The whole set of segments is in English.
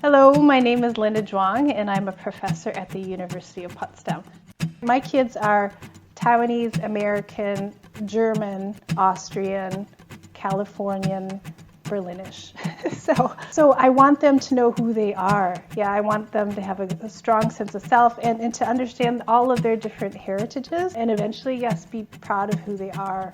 Hello, my name is Linda Juang, and I'm a professor at the University of Potsdam. My kids are Taiwanese, American, German, Austrian, Californian, Berlinish. So I want them to know who they are. Yeah, I want them to have a strong sense of self and to understand all of their different heritages and eventually, yes, be proud of who they are.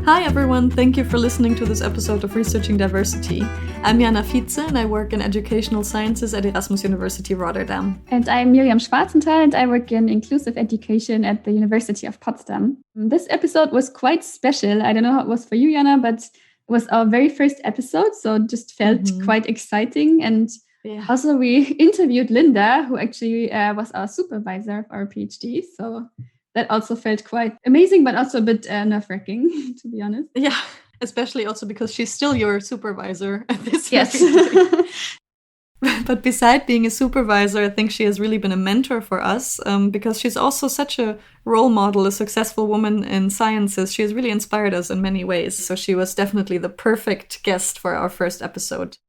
Hi everyone, thank you for listening to this episode of Researching Diversity. I'm Jana Fietze and I work in Educational Sciences at Erasmus University Rotterdam. And I'm Miriam Schwarzenthal and I work in Inclusive Education at the University of Potsdam. This episode was quite special. I don't know how it was for you, Jana, but it was our very first episode, so it just felt quite exciting. And also we interviewed Linda, who actually was our supervisor of our PhD. So that also felt quite amazing, but also a bit nerve-wracking, to be honest. Yeah, especially also because she's still your supervisor at this Yes. But beside being a supervisor, I think she has really been a mentor for us because she's also such a role model, a successful woman in sciences. She has really inspired us in many ways. So she was definitely the perfect guest for our first episode.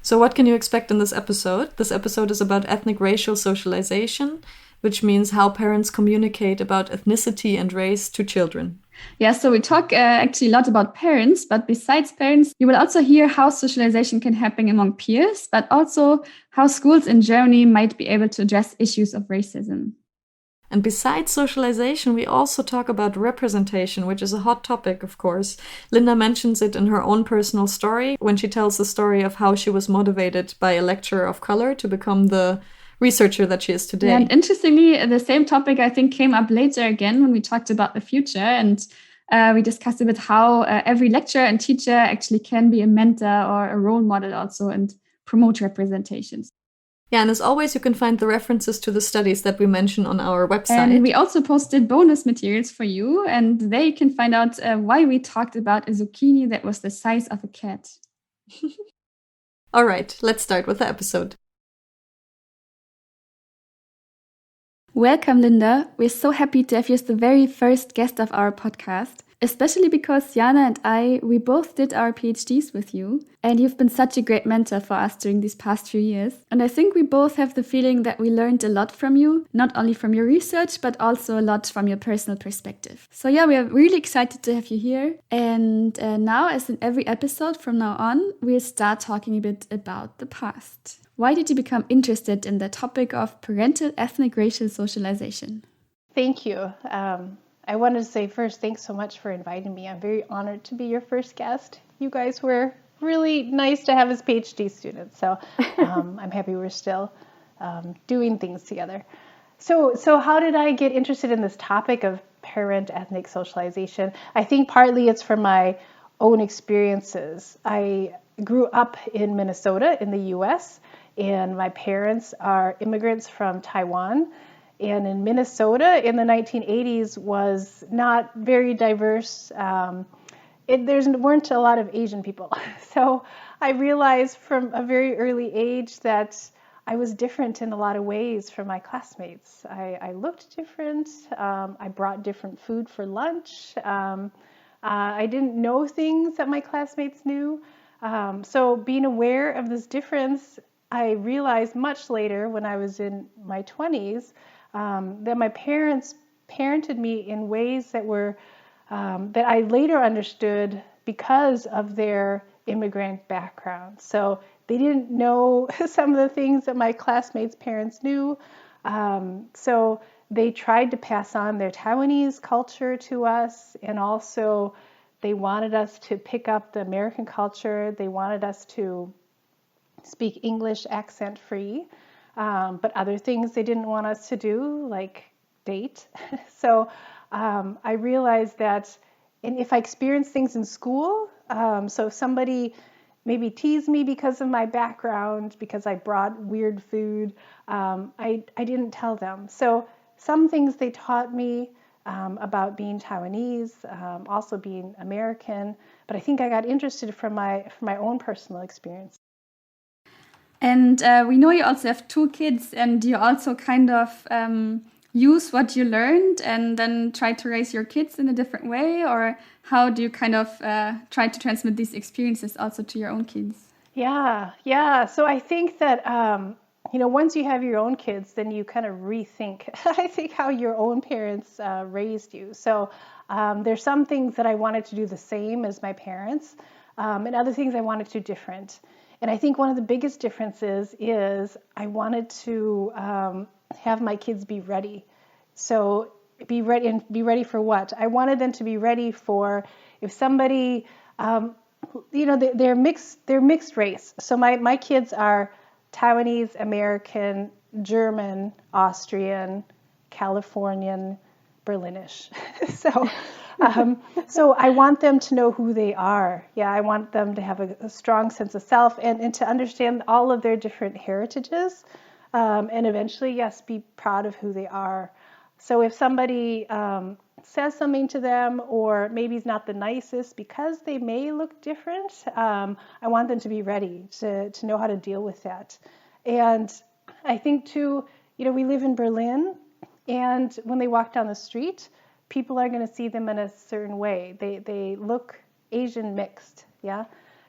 So what can you expect in this episode? This episode is about ethnic racial socialization, which means how parents communicate about ethnicity and race to children. Yeah, so we talk actually a lot about parents, but besides parents, you will also hear how socialization can happen among peers, but also how schools in Germany might be able to address issues of racism. And besides socialization, we also talk about representation, which is a hot topic, of course. Linda mentions it in her own personal story when she tells the story of how she was motivated by a lecturer of color to become the researcher that she is today. Yeah, and interestingly, the same topic I think came up later again when we talked about the future, and we discussed a bit how every lecturer and teacher actually can be a mentor or a role model also and promote representations. Yeah, and as always, you can find the references to the studies that we mention on our website. And we also posted bonus materials for you, and there you can find out why we talked about a zucchini that was the size of a cat. All right, let's start with the episode. Welcome, Linda. We're so happy to have you as the very first guest of our podcast, especially because Jana and we both did our PhDs with you, and you've been such a great mentor for us during these past few years. And I think we both have the feeling that we learned a lot from you, not only from your research, but also a lot from your personal perspective. So yeah, we are really excited to have you here. And now, as in every episode from now on, we'll start talking a bit about the past. Why did you become interested in the topic of parental ethnic racial socialization? Thank you. I wanted to say first, thanks so much for inviting me. I'm very honored to be your first guest. You guys were really nice to have as PhD students, so I'm happy we're still doing things together. So how did I get interested in this topic of parent ethnic socialization? I think partly it's from my own experiences. I grew up in Minnesota in the U.S., and my parents are immigrants from Taiwan. And in Minnesota in the 1980s was not very diverse. There weren't a lot of Asian people. So I realized from a very early age that I was different in a lot of ways from my classmates. I looked different. I brought different food for lunch. I didn't know things that my classmates knew. So being aware of this difference, I realized much later when I was in my 20s that my parents parented me in ways that were that I later understood because of their immigrant background. So they didn't know some of the things that my classmates' parents knew. So they tried to pass on their Taiwanese culture to us, and also they wanted us to pick up the American culture. They wanted us to speak English accent-free, but other things they didn't want us to do, like date. So I realized that, and if I experienced things in school, so if somebody maybe teased me because of my background, because I brought weird food, I didn't tell them. So some things they taught me about being Taiwanese, also being American, but I think I got interested from my own personal experience. And we know you also have two kids, and you also kind of use what you learned and then try to raise your kids in a different way? Or how do you kind of try to transmit these experiences also to your own kids? Yeah. So I think that, once you have your own kids, then you kind of rethink, I think, how your own parents raised you. So there's some things that I wanted to do the same as my parents, and other things I wanted to do different. And I think one of the biggest differences is I wanted to have my kids be ready. So be ready for what? I wanted them to be ready for if somebody, they're mixed race. So my kids are Taiwanese, American, German, Austrian, Californian, Berlinish. So I want them to know who they are. Yeah, I want them to have a strong sense of self and to understand all of their different heritages, and eventually, yes, be proud of who they are. So if somebody says something to them, or maybe it's not the nicest because they may look different, I want them to be ready to know how to deal with that. And I think too, we live in Berlin, and when they walk down the street, people are going to see them in a certain way. They look Asian mixed, yeah?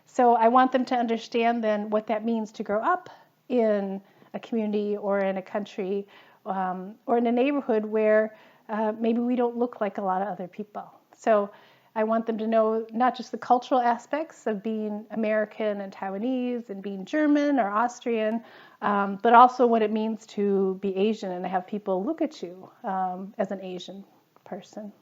So I want them to understand then what that means to grow up in a community or in a country or in a neighborhood where maybe we don't look like a lot of other people. So I want them to know not just the cultural aspects of being American and Taiwanese and being German or Austrian, but also what it means to be Asian and to have people look at you as an Asian person.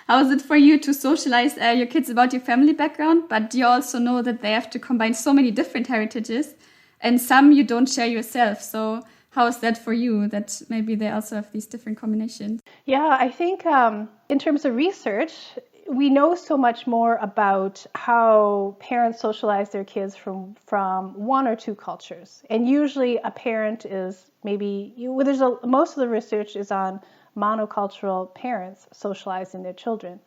How is it for you to socialize your kids about your family background, but you also know that they have to combine so many different heritages and some you don't share yourself. So how is that for you, that maybe they also have these different combinations? Yeah, I think in terms of research, we know so much more about how parents socialize their kids from one or two cultures. And usually a parent is most of the research is on monocultural parents socializing their children.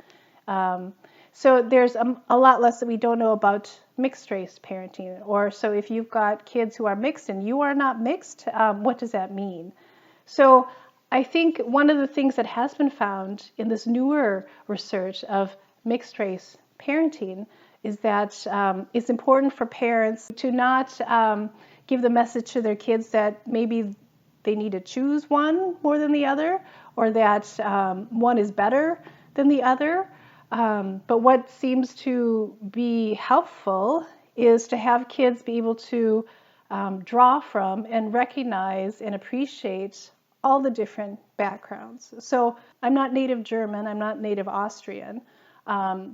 So there's a lot less that we don't know about mixed race parenting. Or so if you've got kids who are mixed and you are not mixed, what does that mean? So I think one of the things that has been found in this newer research of mixed race parenting is that it's important for parents to not give the message to their kids that maybe they need to choose one more than the other, or that one is better than the other. But what seems to be helpful is to have kids be able to draw from and recognize and appreciate all the different backgrounds. So I'm not native German, I'm not native Austrian.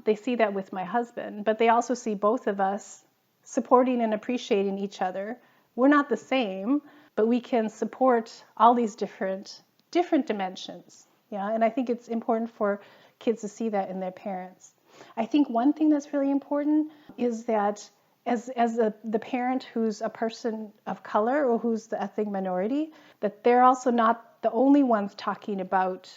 They see that with my husband, but they also see both of us supporting and appreciating each other. We're not the same, but we can support all these different dimensions. Yeah, and I think it's important for kids to see that in their parents. I think one thing that's really important is that as the parent who's a person of color or who's the ethnic minority, that they're also not the only ones talking about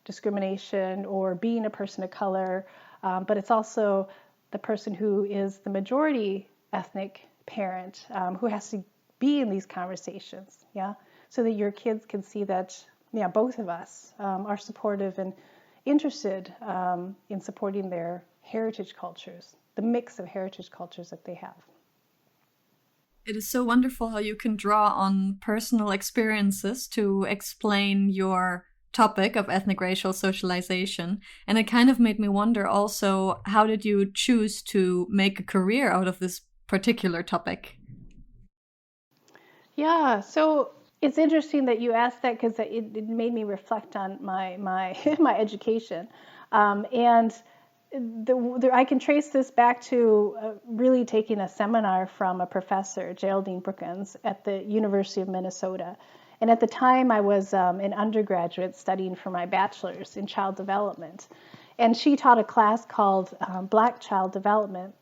discrimination or being a person of color, but it's also the person who is the majority ethnic parent who has to be in these conversations, yeah, so that your kids can see that, yeah, both of us are supportive and interested in supporting their heritage cultures, the mix of heritage cultures that they have. It is so wonderful how you can draw on personal experiences to explain your topic of ethnic racial socialization. And it kind of made me wonder also, how did you choose to make a career out of this particular topic? Yeah, so it's interesting that you asked that because it made me reflect on my my education, and I can trace this back to really taking a seminar from a professor, Geraldine Brookins, at the University of Minnesota. And at the time, I was an undergraduate studying for my bachelor's in child development, and she taught a class called Black Child Development,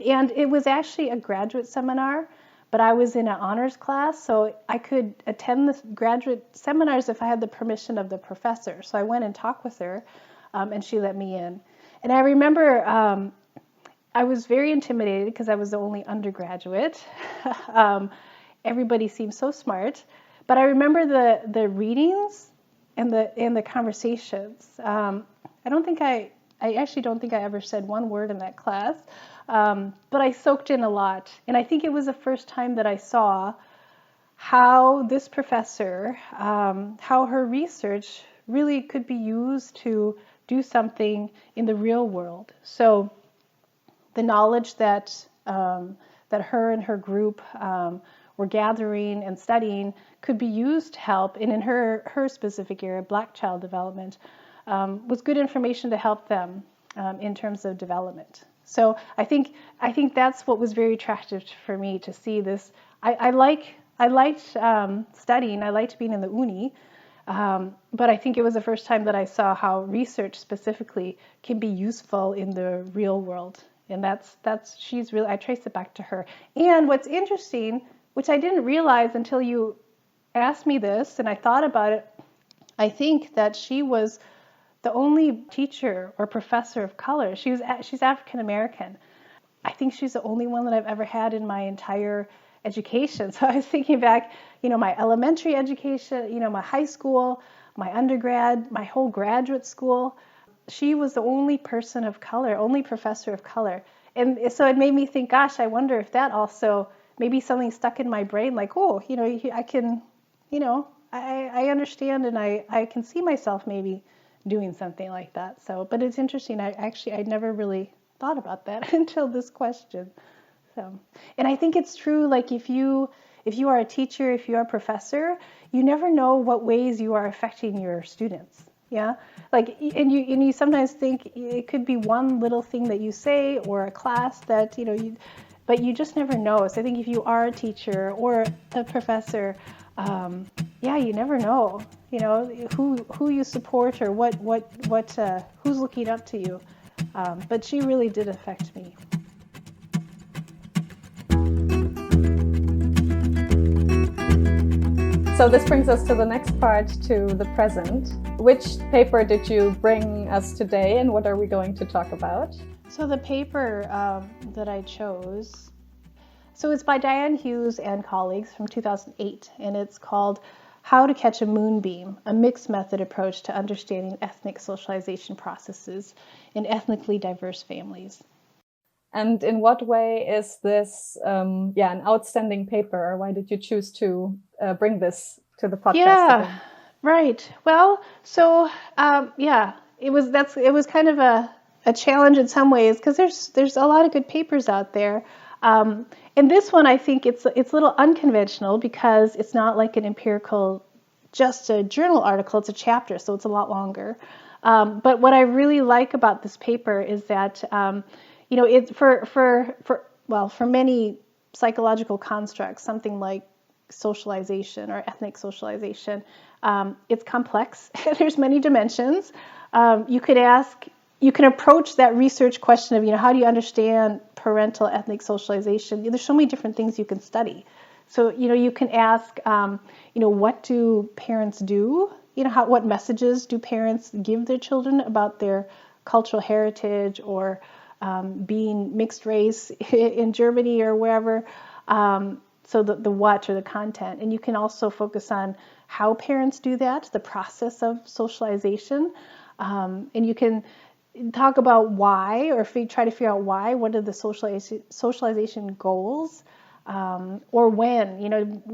and it was actually a graduate seminar. But I was in an honors class, so I could attend the graduate seminars if I had the permission of the professor. So I went and talked with her, and she let me in. And I remember I was very intimidated because I was the only undergraduate. Everybody seemed so smart. But I remember the readings and the conversations. I actually don't think I ever said one word in that class, but I soaked in a lot. And I think it was the first time that I saw how this professor, how her research really could be used to do something in the real world. So the knowledge that that her and her group were gathering and studying could be used to help, and in her specific area, Black child development, was good information to help them in terms of development. So I think that's what was very attractive for me to see this. I liked studying. I liked being in the uni, but I think it was the first time that I saw how research specifically can be useful in the real world. And she's really, I trace it back to her. And what's interesting, which I didn't realize until you asked me this, and I thought about it, I think that she was the only teacher or professor of color. She's African American. I think she's the only one that I've ever had in my entire education. So I was thinking back, my elementary education, my high school, my undergrad, my whole graduate school. She was the only person of color, only professor of color. And so it made me think, gosh, I wonder if that also, maybe something stuck in my brain, like, oh, I can, I understand, and I can see myself maybe doing something like that. So, but it's interesting. I never really thought about that until this question. So, and I think it's true, like if you are a teacher, if you are a professor, you never know what ways you are affecting your students. Yeah, like, and you sometimes think it could be one little thing that you say or a class that but you just never know. So I think if you are a teacher or a professor, you never know, who you support or what who's looking up to you. But she really did affect me. So this brings us to the next part, to the present. Which paper did you bring us today, and what are we going to talk about? So the paper that I chose, so it's by Diane Hughes and colleagues from 2008, and it's called How to Catch a Moonbeam, a Mixed Method Approach to Understanding Ethnic Socialization Processes in Ethnically Diverse Families. And in what way is this an outstanding paper? Why did you choose to bring this to the podcast today? Right. Well, so it was kind of a challenge in some ways, because there's a lot of good papers out there. And this one, I think it's a little unconventional because it's not like an empirical, just a journal article. It's a chapter, so it's a lot longer. But what I really like about this paper is that it's for many psychological constructs, something like socialization or ethnic socialization, it's complex. There's many dimensions. You can approach that research question of, how do you understand parental ethnic socialization? There's so many different things you can study. So, you can ask, what do parents do? What messages do parents give their children about their cultural heritage or being mixed race in Germany or wherever? So the what or the content. And you can also focus on how parents do that, the process of socialization. And you can talk about why, or try to figure out why, what are the socialization goals, or when,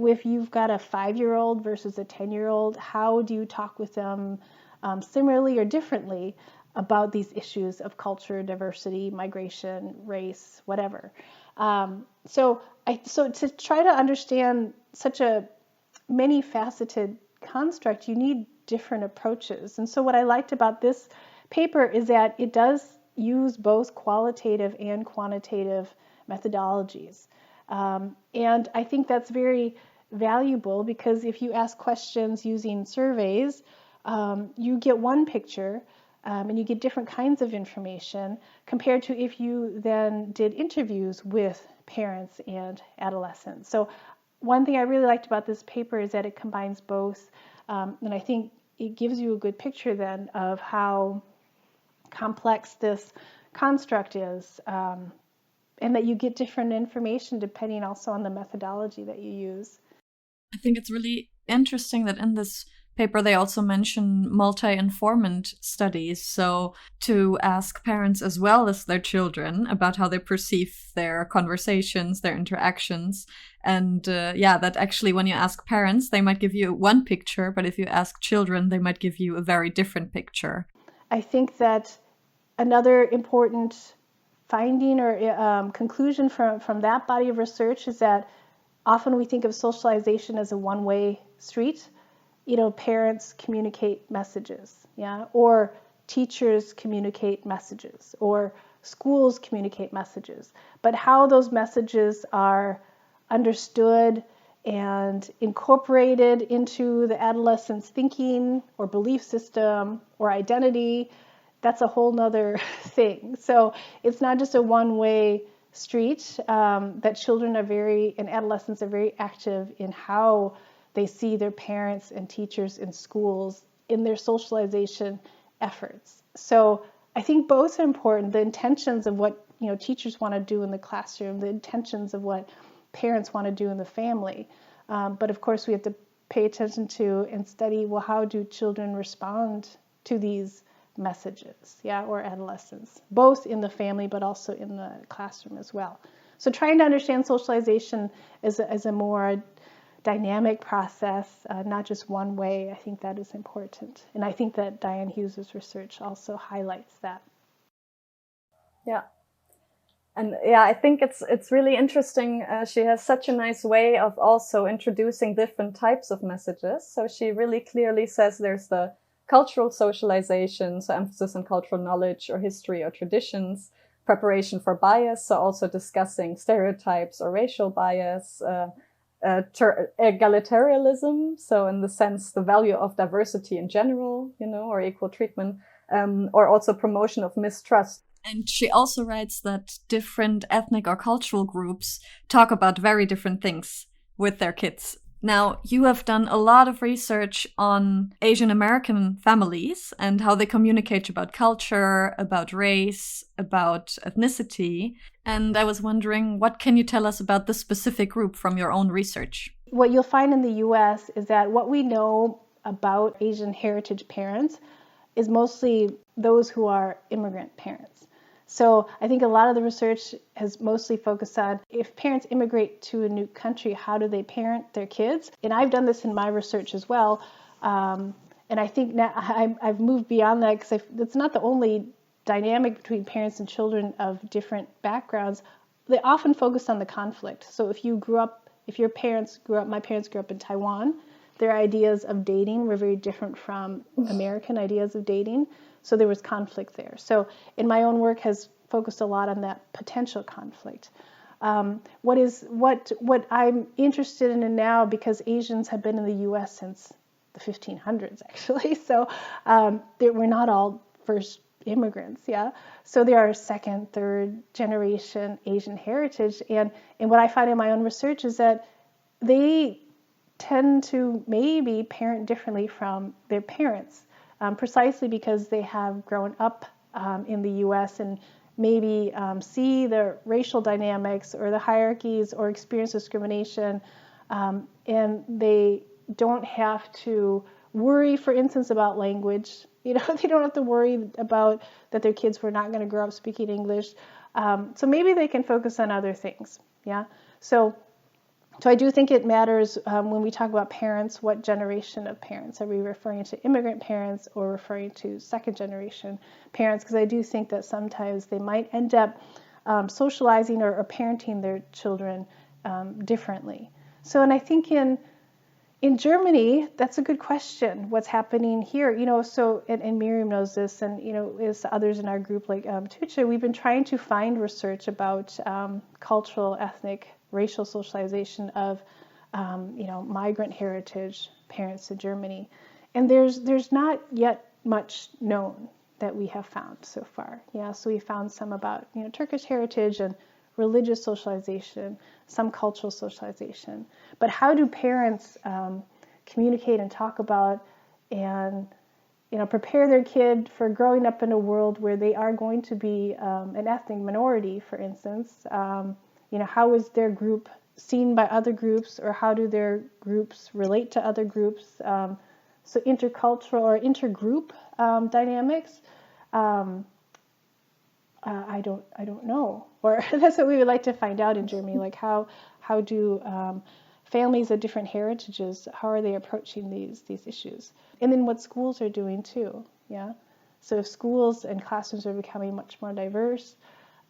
if you've got a 5-year-old versus a 10-year-old, how do you talk with them similarly or differently about these issues of culture, diversity, migration, race, whatever. So to try to understand such a many-faceted construct, you need different approaches. And so what I liked about this paper is that it does use both qualitative and quantitative methodologies. And I think that's very valuable, because if you ask questions using surveys, you get one picture, and you get different kinds of information compared to if you then did interviews with parents and adolescents. So one thing I really liked about this paper is that it combines both, and I think it gives you a good picture then of how complex this construct is, and that you get different information depending also on the methodology that you use. I think it's really interesting that in this paper, they also mention multi-informant studies. So to ask parents as well as their children about how they perceive their conversations, their interactions. And that actually when you ask parents, they might give you one picture, but if you ask children, they might give you a very different picture. I think that another important finding or conclusion from that body of research is that often we think of socialization as a one-way street. Parents communicate messages, or teachers communicate messages, or schools communicate messages. But how those messages are understood and incorporated into the adolescent's thinking or belief system or identity, that's a whole nother thing. So it's not just a one-way street, that children and adolescents are very active in how they see their parents and teachers in schools in their socialization efforts. So I think both are important. The intentions of what teachers want to do in the classroom, the intentions of what parents want to do in the family. But of course, we have to pay attention to and study, well, how do children respond to these messages, or adolescents, both in the family but also in the classroom as well. So trying to understand socialization as a more dynamic process, not just one way, I think that is important. And I think that Diane Hughes' research also highlights that. Yeah. And I think it's really interesting. She has such a nice way of also introducing different types of messages. So she really clearly says there's the cultural socialization, so emphasis on cultural knowledge or history or traditions, preparation for bias, so also discussing stereotypes or racial bias, egalitarianism, so in the sense the value of diversity in general, or equal treatment, or also promotion of mistrust. And she also writes that different ethnic or cultural groups talk about very different things with their kids. Now, you have done a lot of research on Asian American families and how they communicate about culture, about race, about ethnicity. And I was wondering, what can you tell us about this specific group from your own research? What you'll find in the U.S. is that what we know about Asian heritage parents is mostly those who are immigrant parents. So I think a lot of the research has mostly focused on if parents immigrate to a new country, how do they parent their kids? And I've done this in my research as well. And I think now I've moved beyond that because it's not the only dynamic between parents and children of different backgrounds. They often focus on the conflict. So if your parents grew up, my parents grew up in Taiwan, their ideas of dating were very different from American ideas of dating. So there was conflict there. So in my own work has focused a lot on that potential conflict. What I'm interested in now, because Asians have been in the U.S. since the 1500s, actually. So we're not all first immigrants, So there are second, third generation Asian heritage. And what I find in my own research is that they tend to maybe parent differently from their parents. Precisely because they have grown up in the U.S. and maybe see the racial dynamics or the hierarchies or experience discrimination, and they don't have to worry, for instance, about language. They don't have to worry about that their kids were not going to grow up speaking English. So maybe they can focus on other things. So I do think it matters when we talk about parents, what generation of parents. Are we referring to immigrant parents or referring to second generation parents? Because I do think that sometimes they might end up socializing or parenting their children differently. So, and I think in Germany, that's a good question. What's happening here? So, and Miriam knows this, and, as others in our group like Tuche, we've been trying to find research about cultural, ethnic, racial socialization of, migrant heritage parents in Germany. And there's not yet much known that we have found so far. So we found some about, Turkish heritage and religious socialization, some cultural socialization. But how do parents communicate and talk about and, prepare their kid for growing up in a world where they are going to be an ethnic minority, for instance? How is their group seen by other groups, or how do their groups relate to other groups? So intercultural or intergroup dynamics, I don't know. Or that's what we would like to find out in Germany. Like how do families of different heritages, how are they approaching these issues? And then what schools are doing too. Yeah. So if schools and classrooms are becoming much more diverse,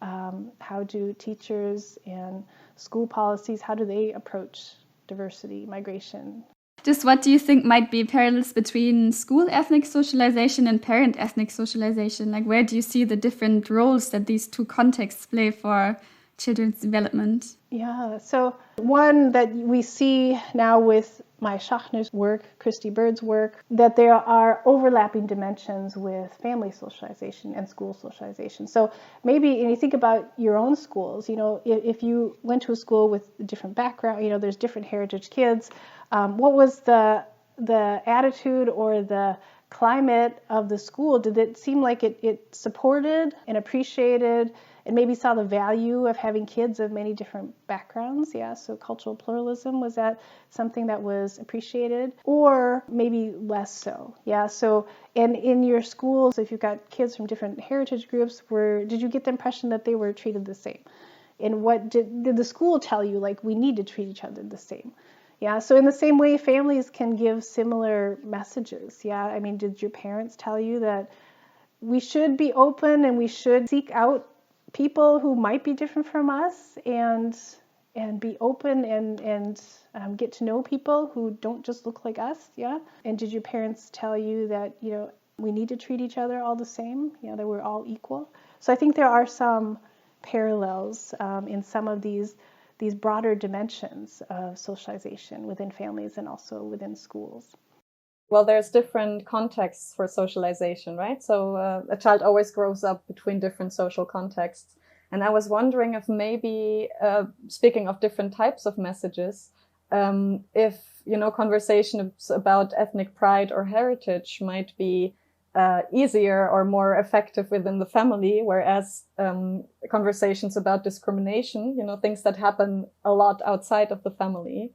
how do teachers and school policies, how do they approach diversity, migration? Just what do you think might be parallels between school ethnic socialization and parent ethnic socialization? Like, where do you see the different roles that these two contexts play for children's development? Yeah, so one that we see now with my Schachner's work, Christy Bird's work, that there are overlapping dimensions with family socialization and school socialization. So maybe, and you think about your own schools, you know, if you went to a school with a different background, you know, there's different heritage kids, what was the attitude or the climate of the school? Did it seem like it supported and appreciated and maybe saw the value of having kids of many different backgrounds? Yeah, so cultural pluralism, was that something that was appreciated? Or maybe less so? Yeah, so and in your schools, if you've got kids from different heritage groups, did you get the impression that they were treated the same? And what did the school tell you, like, we need to treat each other the same? Yeah, so in the same way, families can give similar messages. Yeah, I mean, did your parents tell you that we should be open and we should seek out people who might be different from us and be open and get to know people who don't just look like us? Yeah, and did your parents tell you that, you know, we need to treat each other all the same? You know, that we're all equal? So I think there are some parallels in some of these broader dimensions of socialization within families and also within schools. Well, there's different contexts for socialization, right? So a child always grows up between different social contexts. And I was wondering if maybe, speaking of different types of messages, if, you know, conversations about ethnic pride or heritage might be easier or more effective within the family, whereas conversations about discrimination, you know, things that happen a lot outside of the family,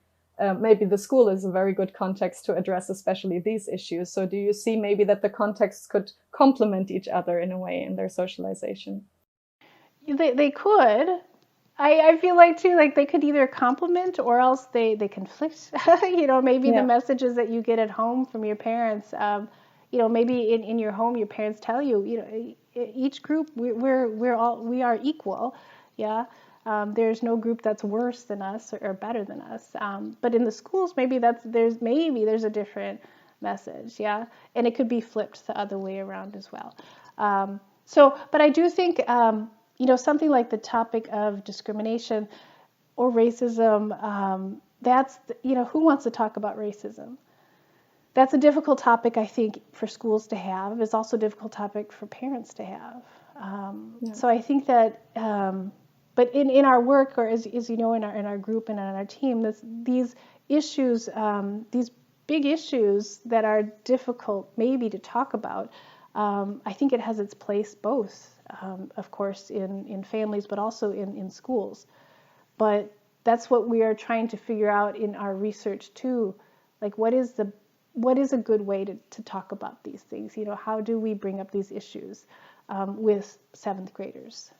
maybe the school is a very good context to address especially these issues. So do you see maybe that the contexts could complement each other in a way in their socialization? They could. I feel like too, like they could either complement or else they conflict. You know, maybe the messages that you get at home from your parents, you know, maybe in your home, your parents tell you, you know, each group we are equal. Yeah. There's no group that's worse than us or better than us. But in the schools, maybe there's a different message. Yeah. And it could be flipped the other way around as well. But I do think, you know, something like the topic of discrimination or racism, you know, who wants to talk about racism? That's a difficult topic, I think, for schools to have. It's also a difficult topic for parents to have. So I think that, but in our work, or as you know, in our group and on our team, these issues, these big issues that are difficult maybe to talk about, I think it has its place both, of course, in families, but also in schools. But that's what we are trying to figure out in our research too. Like, what is a good way to talk about these things? You know, how do we bring up these issues with seventh graders?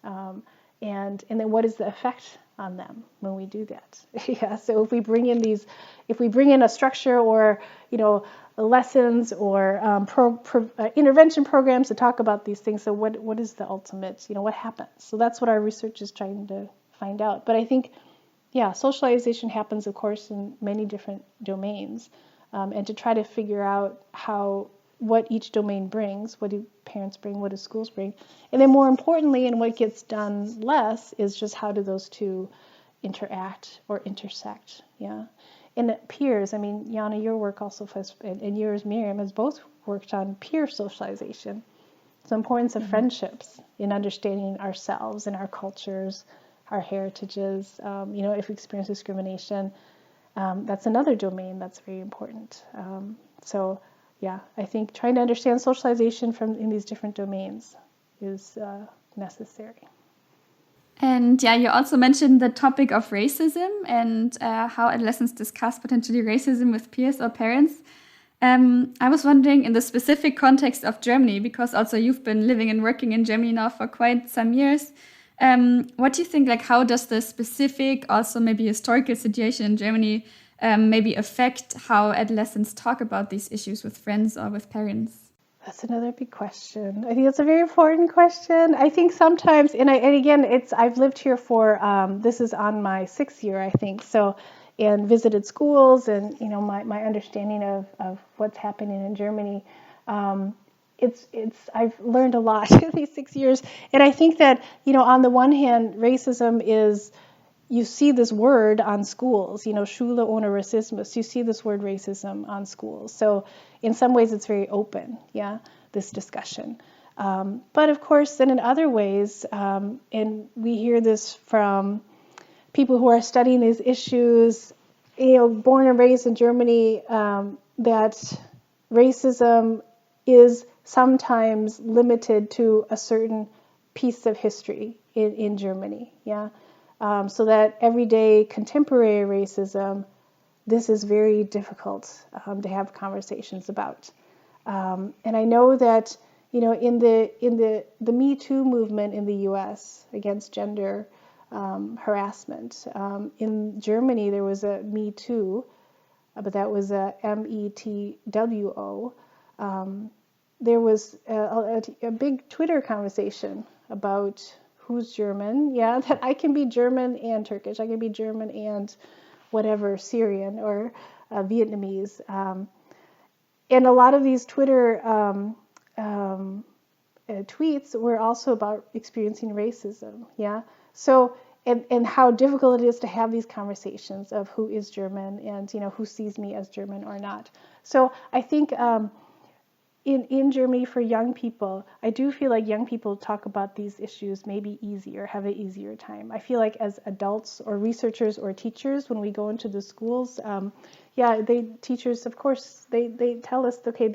And then what is the effect on them when we do that? Yeah. So if we bring in a structure or, you know, lessons or intervention programs to talk about these things. So what is the ultimate, you know, what happens? So that's what our research is trying to find out. But I think, yeah, socialization happens, of course, in many different domains. And to try to figure out what each domain brings, what do parents bring, what do schools bring, and then more importantly, and what gets done less, is just how do those two interact or intersect, yeah. And peers, I mean, Jana, your work also, and yours, Miriam, has both worked on peer socialization. The importance of friendships in understanding ourselves and our cultures, our heritages, you know, if we experience discrimination, that's another domain that's very important. So, yeah, I think trying to understand socialization in these different domains is necessary. And yeah, you also mentioned the topic of racism and how adolescents discuss potentially racism with peers or parents. I was wondering, in the specific context of Germany, because also you've been living and working in Germany now for quite some years, what do you think, like how does the specific, also maybe historical situation in Germany maybe affect how adolescents talk about these issues with friends or with parents? That's another big question. I think it's a very important question. I think sometimes, and again, I've lived here for, this is on my 6th year, I think, so, and visited schools, and, my understanding of what's happening in Germany, I've learned a lot in these 6 years. And I think that, on the one hand, racism is, you see this word on schools, Schule ohne Rassismus. You see this word racism on schools. So in some ways, it's very open, this discussion. But of course, then in other ways, and we hear this from people who are studying these issues, born and raised in Germany, that racism is sometimes limited to a certain piece of history in Germany, so that everyday contemporary racism, this is very difficult to have conversations about. And I know that, in the Me Too movement in the U.S. against gender harassment, in Germany there was a Me Too, but that was a METWO. There was a big Twitter conversation about who's German, that I can be German and Turkish, I can be German and whatever, Syrian or Vietnamese. And a lot of these Twitter tweets were also about experiencing racism, So, and how difficult it is to have these conversations of who is German and, who sees me as German or not. So I think in Germany for young people, I do feel like young people talk about these issues maybe easier, have an easier time. I feel like as adults or researchers or teachers, when we go into the schools, teachers, of course, they tell us, okay,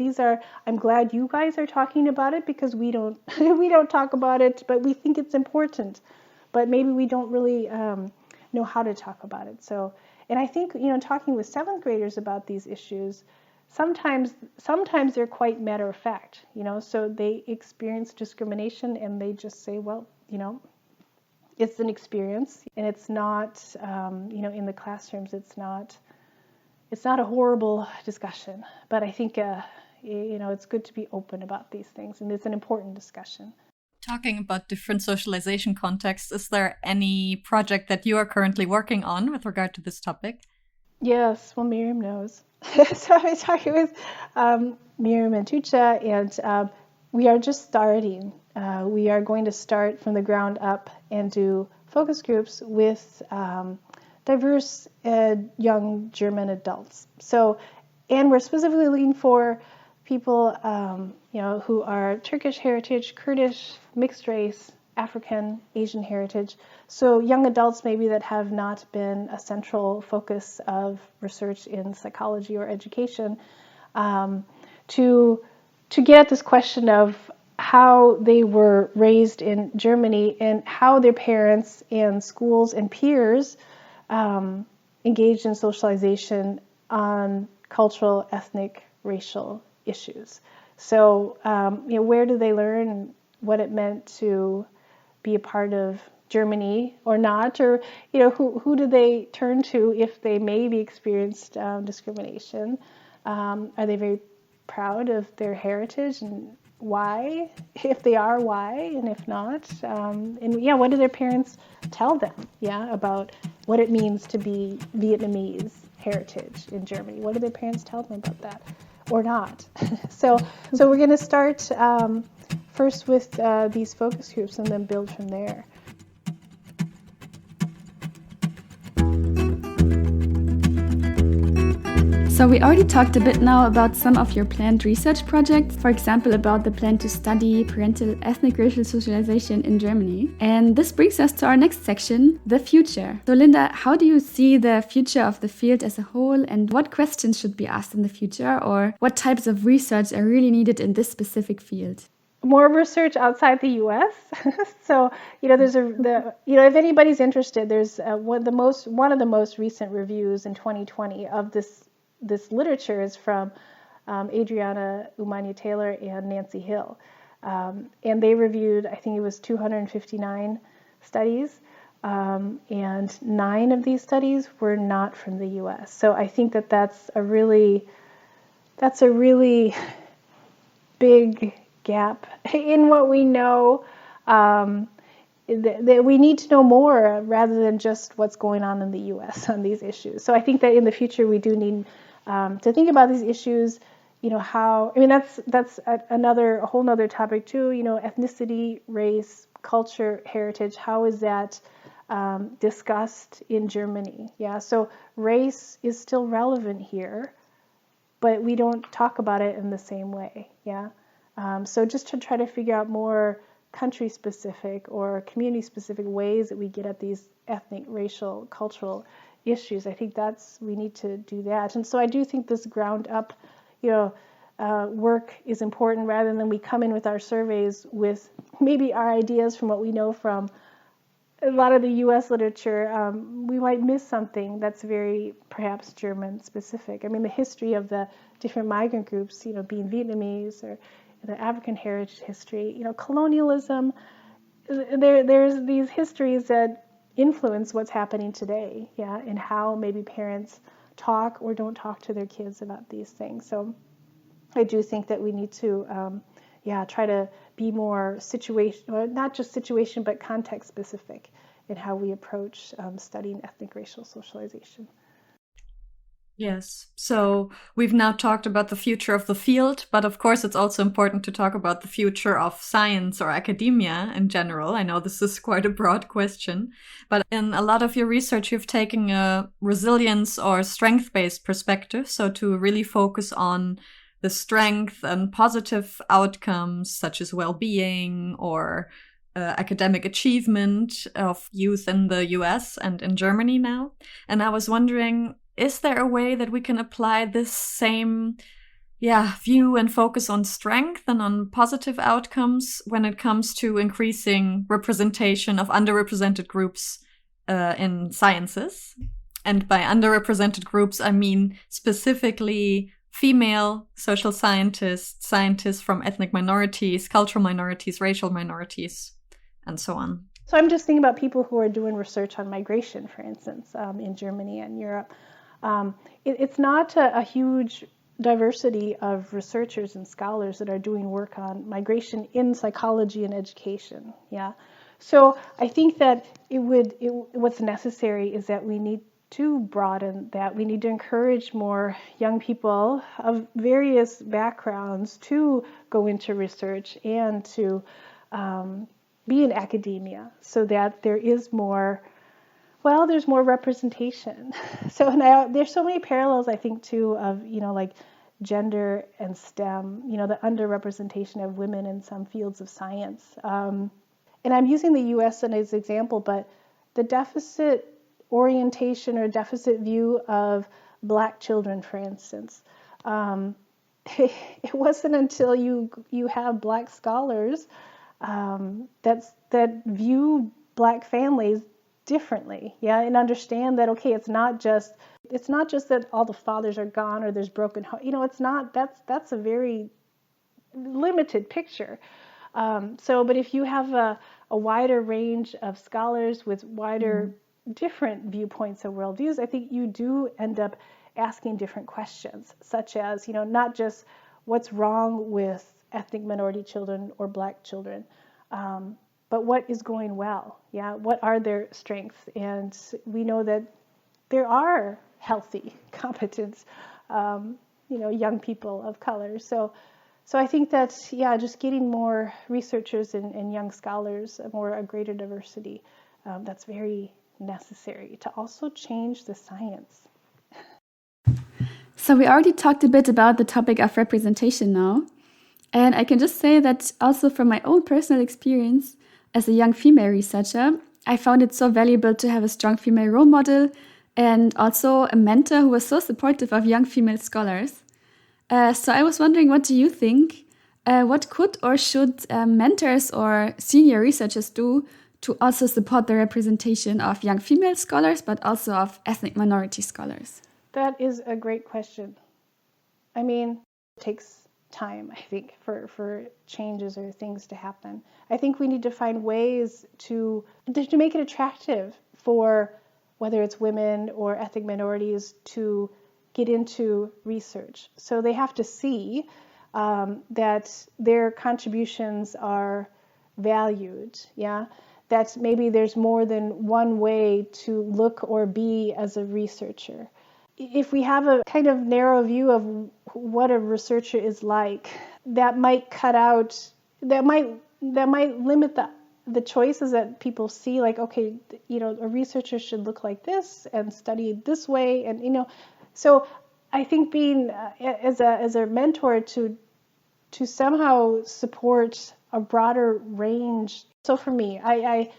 I'm glad you guys are talking about it because we don't talk about it, but we think it's important. But maybe we don't really know how to talk about it. So, and I think, talking with 7th graders about these issues, sometimes they're quite matter of fact, so they experience discrimination and they just say, well, it's an experience and it's not, in the classrooms, it's not a horrible discussion. But I think, it's good to be open about these things, and it's an important discussion. Talking about different socialization contexts, is there any project that you are currently working on with regard to this topic? Yes, well, Miriam knows. So I'm talking with Miriam and Tucha, and we are just starting. We are going to start from the ground up and do focus groups with diverse young German adults. So, and we're specifically looking for people, who are Turkish heritage, Kurdish, mixed race, African, Asian heritage. So young adults maybe that have not been a central focus of research in psychology or education, to get at this question of how they were raised in Germany and how their parents and schools and peers engaged in socialization on cultural, ethnic, racial issues. So, where do they learn what it meant to be a part of Germany or not, or who do they turn to if they maybe experienced discrimination? Are they very proud of their heritage, and why? If they are, why? And if not, what do their parents tell them? About what it means to be Vietnamese heritage in Germany. What do their parents tell them about that, or not? So we're going to start first with these focus groups and then build from there. So we already talked a bit now about some of your planned research projects, for example, about the plan to study parental ethnic racial socialization in Germany. And this brings us to our next section, the future. So Linda, how do you see the future of the field as a whole, and what questions should be asked in the future, or what types of research are really needed in this specific field? More research outside the U.S. So, there's if anybody's interested, there's one of the most recent reviews in 2020 of this literature is from Adriana Umanya-Taylor and Nancy Hill. And they reviewed, I think it was 259 studies, and 9 of these studies were not from the U.S. So I think that that's a really big gap in what we know. That we need to know more rather than just what's going on in the U.S. on these issues. So I think that in the future we do need to think about these issues. How, I mean, that's a whole nother topic too. Ethnicity, race, culture, heritage. How is that discussed in Germany? Yeah, so race is still relevant here, but we don't talk about it in the same way. Yeah, so just to try to figure out more country-specific or community-specific ways that we get at these ethnic, racial, cultural issues. I think we need to do that. And so I do think this ground-up, work is important rather than we come in with our surveys with maybe our ideas from what we know from a lot of the U.S. literature. We might miss something that's very perhaps German-specific. I mean, the history of the different migrant groups, being Vietnamese or the African heritage history, colonialism, there's these histories that influence what's happening today, yeah, and how maybe parents talk or don't talk to their kids about these things. So I do think that we need to, try to be more not just situation, but context specific in how we approach studying ethnic racial socialization. Yes. So we've now talked about the future of the field, but of course it's also important to talk about the future of science or academia in general. I know this is quite a broad question, but in a lot of your research, you've taken a resilience or strength-based perspective. So to really focus on the strength and positive outcomes such as well-being or academic achievement of youth in the US and in Germany now. And I was wondering, is there a way that we can apply this same view and focus on strength and on positive outcomes when it comes to increasing representation of underrepresented groups in sciences? And by underrepresented groups, I mean specifically female social scientists, scientists from ethnic minorities, cultural minorities, racial minorities, and so on. So I'm just thinking about people who are doing research on migration, for instance, in Germany and Europe. It's not a huge diversity of researchers and scholars that are doing work on migration in psychology and education. Yeah, so I think that what's necessary is that we need to broaden that. We need to encourage more young people of various backgrounds to go into research and to be in academia, so that there is more. Well, there's more representation. So now there's so many parallels, I think, too, of, like gender and STEM, the underrepresentation of women in some fields of science. And I'm using the U.S. as an example, but the deficit orientation or deficit view of Black children, for instance, it wasn't until you have Black scholars that view Black families differently, and understand that, okay, it's not just that all the fathers are gone or there's broken home. It's not. That's a very limited picture. But if you have a wider range of scholars with wider different viewpoints and worldviews, I think you do end up asking different questions, such as, not just what's wrong with ethnic minority children or Black children, but what is going well? Yeah, what are their strengths? And we know that there are healthy, competent, young people of color. So I think that, just getting more researchers and young scholars, a greater diversity, that's very necessary to also change the science. So we already talked a bit about the topic of representation now. And I can just say that also from my own personal experience, as a young female researcher, I found it so valuable to have a strong female role model and also a mentor who was so supportive of young female scholars. So I was wondering, what do you think? What could or should mentors or senior researchers do to also support the representation of young female scholars, but also of ethnic minority scholars? That is a great question. I mean, It takes time, I think, for changes or things to happen. I think we need to find ways to make it attractive for whether it's women or ethnic minorities to get into research. So they have to see that their contributions are valued, yeah? That maybe there's more than one way to look or be as a researcher. If we have a kind of narrow view of what a researcher is like, that might limit the choices that people see, like, okay, a researcher should look like this and study this way, and so I think being as a mentor to somehow support a broader range. So for me, I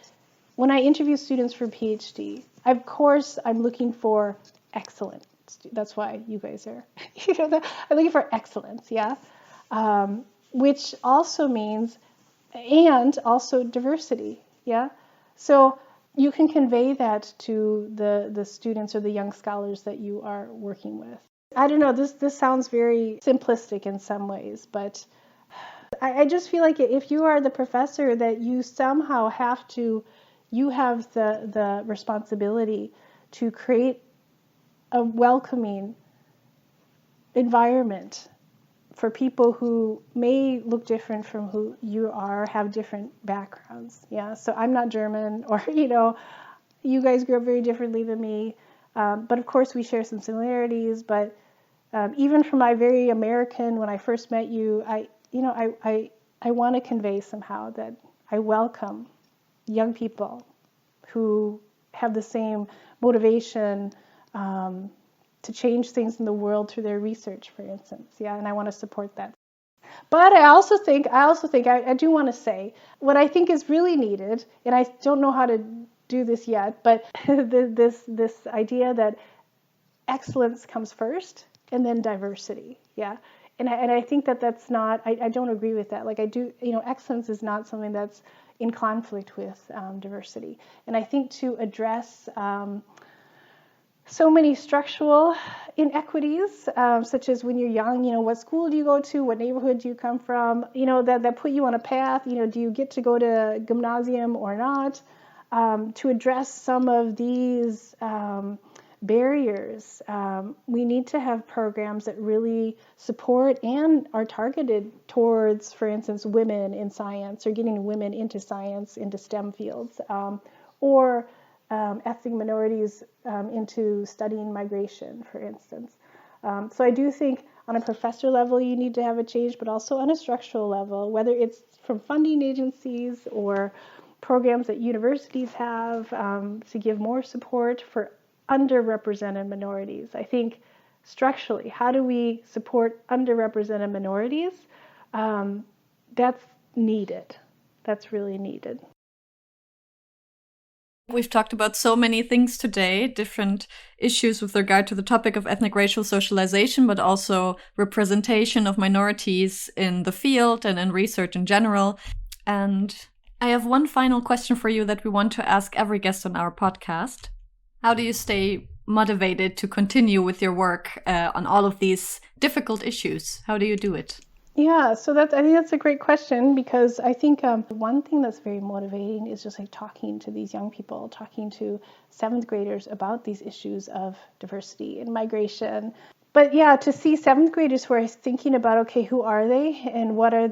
when I interview students for PhD, of course I'm looking for excellent. That's why you guys are, I'm looking for excellence, yeah, which also means, and also diversity, yeah. So you can convey that to the students or the young scholars that you are working with. I don't know, this sounds very simplistic in some ways, but I just feel like if you are the professor, that you somehow have the responsibility to create a welcoming environment for people who may look different from who you are, have different backgrounds. Yeah, so I'm not German, or you guys grew up very differently than me, but of course we share some similarities. But even from my very American, when I first met you, I want to convey somehow that I welcome young people who have the same motivation to change things in the world through their research, for instance. Yeah, and I want to support that. But I also think I do want to say what I think is really needed, and I don't know how to do this yet, but this idea that excellence comes first and then diversity. Yeah. And I think that's not, I don't agree with that. Like I do, excellence is not something that's in conflict with diversity. And I think to address so many structural inequities, such as when you're young, what school do you go to, what neighborhood do you come from, that put you on a path, do you get to go to gymnasium or not, to address some of these barriers, we need to have programs that really support and are targeted towards, for instance, women in science, or getting women into science, into STEM fields, or ethnic minorities into studying migration, for instance. So I do think on a professor level you need to have a change, but also on a structural level, whether it's from funding agencies or programs that universities have to give more support for underrepresented minorities. I think structurally, how do we support underrepresented minorities? That's needed. That's really needed. We've talked about so many things today, different issues with regard to the topic of ethnic racial socialization, but also representation of minorities in the field and in research in general. And I have one final question for you that we want to ask every guest on our podcast. How do you stay motivated to continue with your work on all of these difficult issues? How do you do it? Yeah, so I think that's a great question, because I think one thing that's very motivating is just like talking to these young people, talking to 7th graders about these issues of diversity and migration. But yeah, to see 7th graders who are thinking about, okay, who are they and what is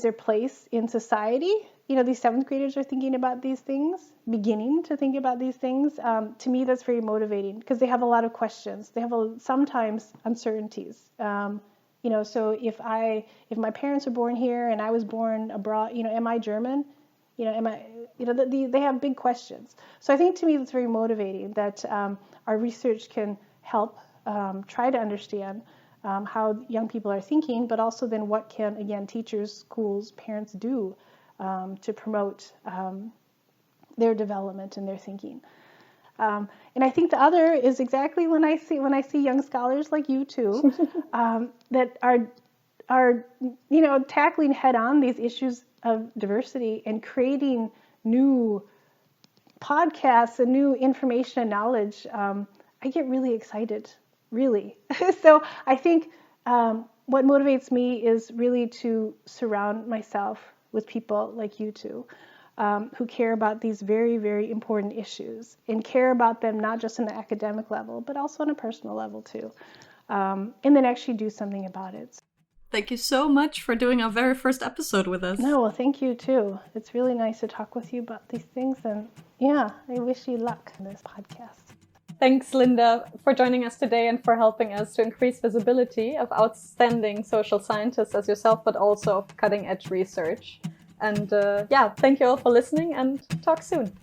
their place in society? These 7th graders are thinking about these things, beginning to think about these things. To me, that's very motivating, because they have a lot of questions. They have sometimes uncertainties. So if my parents were born here and I was born abroad, am I German? They have big questions. So I think to me that's very motivating that our research can help try to understand how young people are thinking, but also then what can, again, teachers, schools, parents do to promote their development and their thinking. And I think the other is exactly when I see young scholars like you two that are tackling head on these issues of diversity and creating new podcasts and new information and knowledge. I get really excited, really. So I think what motivates me is really to surround myself with people like you two, who care about these very, very important issues and care about them not just on the academic level, but also on a personal level too, and then actually do something about it. Thank you so much for doing our very first episode with us. No, well, thank you too. It's really nice to talk with you about these things, and yeah, I wish you luck in this podcast. Thanks, Linda, for joining us today and for helping us to increase visibility of outstanding social scientists as yourself, but also of cutting-edge research. And thank you all for listening, and talk soon.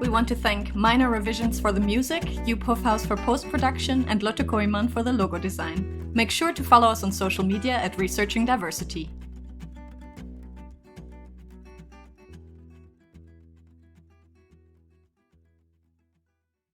We want to thank Minor Revisions for the music, Puffhouse for post-production, and Lotte Koiman for the logo design. Make sure to follow us on social media at Researching Diversity.